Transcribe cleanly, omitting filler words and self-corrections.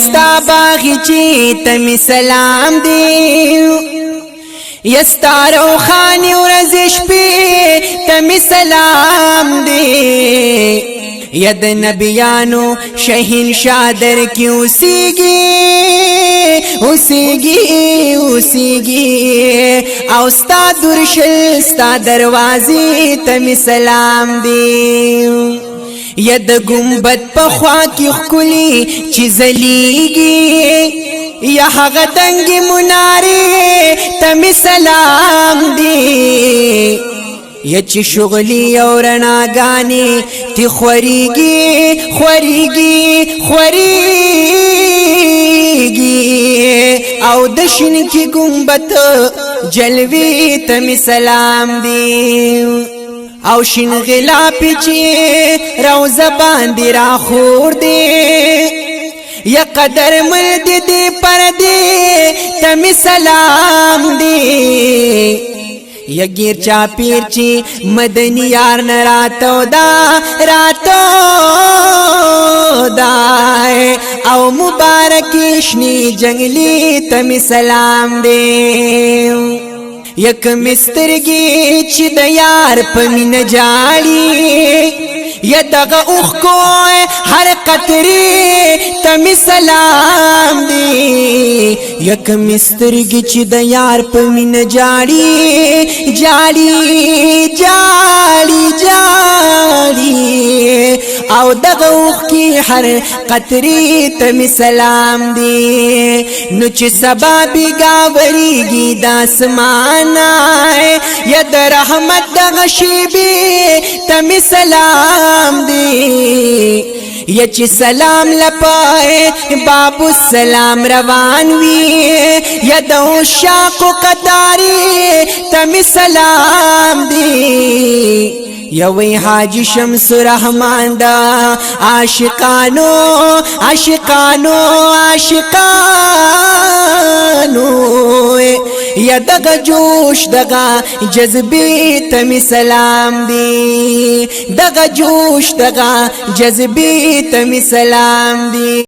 ستا باغچې ته می سلام دی یستا روخانی ورځې شپې ته می سلام دی ید نبیانو شهنشاه در کی اوسیږي او ستا درشل ستا دروازې ته می سلام دی ید گنبد په خوا کې ښکلي چې ځلیږي یا هغه دنګ منارې ته می سلام دی یا چې شغلی او رڼاګانې تی خوریږي او د شینکي ګنبد جلوې ته می سلام دی او شین غلاف چې روزه باندې را خور دی یا قدر مل دی پردې ته می سلام دی یا گیر چاپیر چی مدنی یار نراتو دا او مبارکیشنی جنگلی تمی سلام دے یک مسترگی چی د یار پمین جاڑی یا دغا اوخ کوئی ہر قطری تمی سلام دی یک مسترگی چی د یار پمین جاڑی او دغا اوخ کی ہر قطری تمی سلام دی نو چی سبا بی گاوریگی داسمان آئے یا در رحمت دغا شیبی تمی سلام دی یا چی سلام لپائے بابو السلام روان وی یا دو شاق و قطاری تمی سلام دی یا وی حاجی شمس رحمان دا عاشقانو یا دغا جوش دغا جذبی تمی سلام دی